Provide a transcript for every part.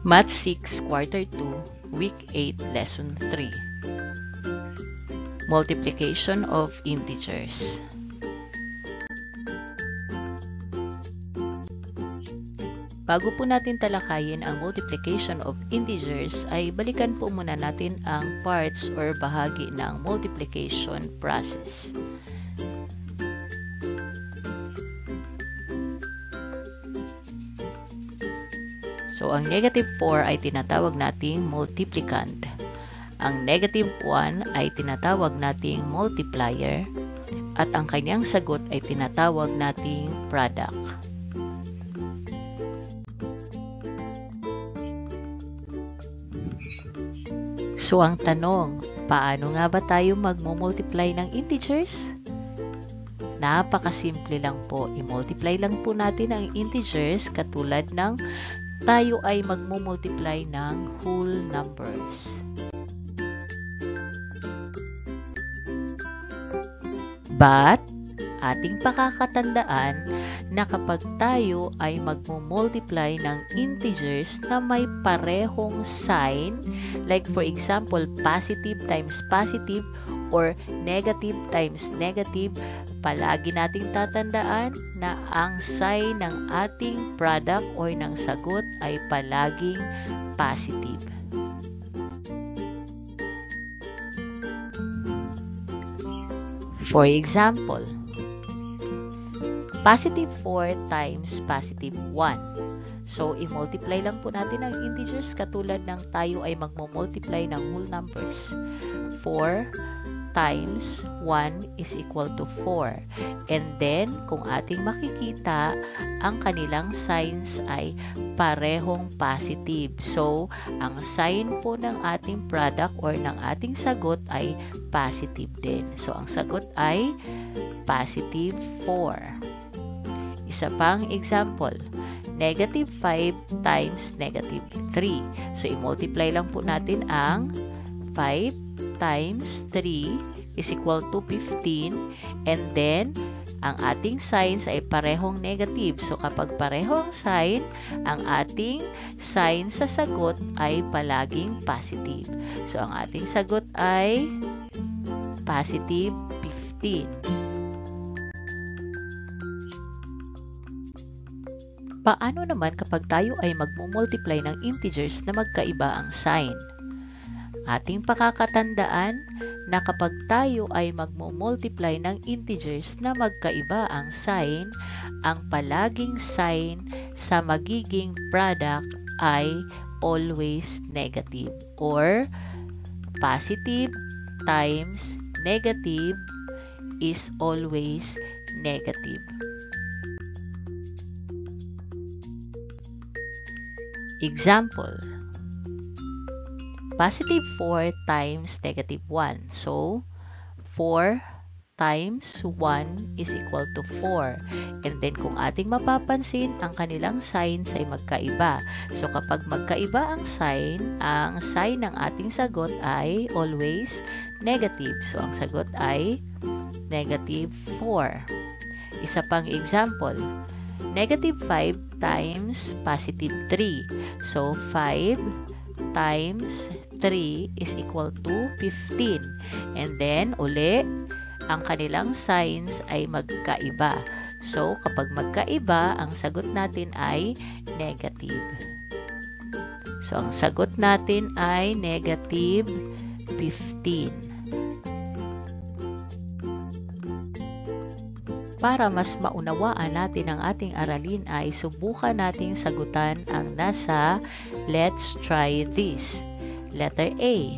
Math 6, Quarter 2, Week 8, Lesson 3. Multiplication of integers. Bago po natin talakayin ang multiplication of integers, ay balikan po muna natin ang parts or bahagi ng multiplication process. So, ang negative 4 ay tinatawag nating multiplicand. Ang negative 1 ay tinatawag nating multiplier. At ang kanyang sagot ay tinatawag nating product. So, ang tanong, paano nga ba tayo magmumultiply ng integers? Napakasimple lang po. I-multiply lang po natin ang integers katulad ng tayo ay magmumultiply ng whole numbers. But, ating pakakatandaan na kapag tayo ay magmumultiply ng integers na may parehong sign, like for example, positive times positive or negative times negative, palagi nating tatandaan na ang sign ng ating product or ng sagot ay palaging positive. For example, positive 4 times positive 1. So, i-multiply lang po natin ang integers katulad ng tayo ay magmumultiply ng whole numbers. 4 times 1 is equal to 4. And then, kung ating makikita, ang kanilang signs ay parehong positive. So, ang sign po ng ating product or ng ating sagot ay positive din. So, ang sagot ay positive 4. Isa pang example, negative 5 times negative 3. So, i-multiply lang po natin ang 5 times 3 is equal to 15. And then, ang ating signs ay parehong negative. So, kapag parehong sign, ang ating sign sa sagot ay palaging positive. So, ang ating sagot ay positive 15. Paano naman kapag tayo ay magmumultiply ng integers na magkaiba ang sign? Ating pakakatandaan na kapag tayo ay magmumultiply ng integers na magkaiba ang sign, ang palaging sign sa magiging product ay always negative or positive times negative is always negative. Example, positive 4 times negative 1. So, 4 times 1 is equal to 4. And then, kung ating mapapansin, ang kanilang signs ay magkaiba. So, kapag magkaiba ang sign ng ating sagot ay always negative. So, ang sagot ay negative 4. Isa pang example, negative 5 times positive 3. So, 5 times 3 is equal to 15. And then, uli, ang kanilang signs ay magkaiba. So, kapag magkaiba, ang sagot natin ay negative. So, ang sagot natin ay negative 15. Para mas maunawaan natin ang ating aralin ay subukan nating sagutan ang nasa let's try this. Letter A,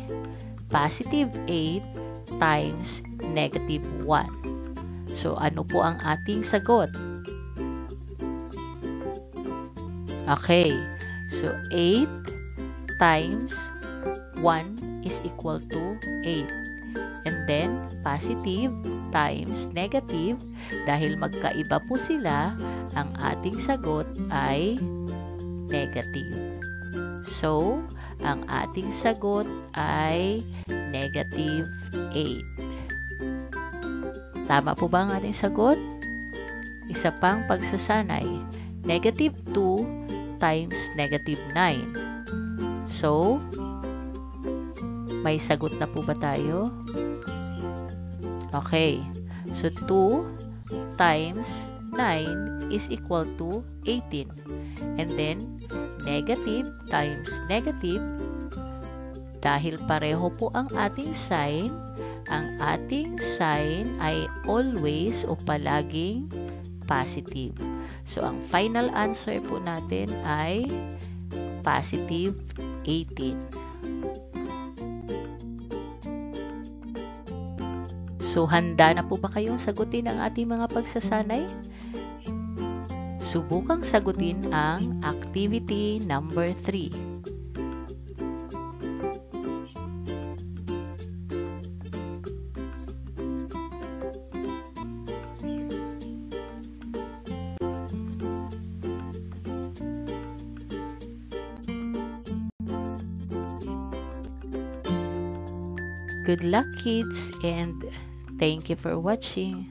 positive 8 times negative 1. So, ano po ang ating sagot? Okay, so 8 times 1 is equal to 8. And then, positive times negative, dahil magkaiba po sila, ang ating sagot ay negative. So, ang ating sagot ay negative 8. Tama po ba ang ating sagot? Isa pang pagsasanay. negative 2 times negative 9. So, may sagot na po ba tayo? Okay. So, 2 times 9 is equal to 18. And then, negative times negative, dahil pareho po ang ating sign, ang ating sign ay always o palaging positive. So, ang final answer po natin ay positive 18. So, handa na po ba kayong sagutin ang ating mga pagsasanay? Subukang sagutin ang activity number 3. Good luck, kids, and thank you for watching.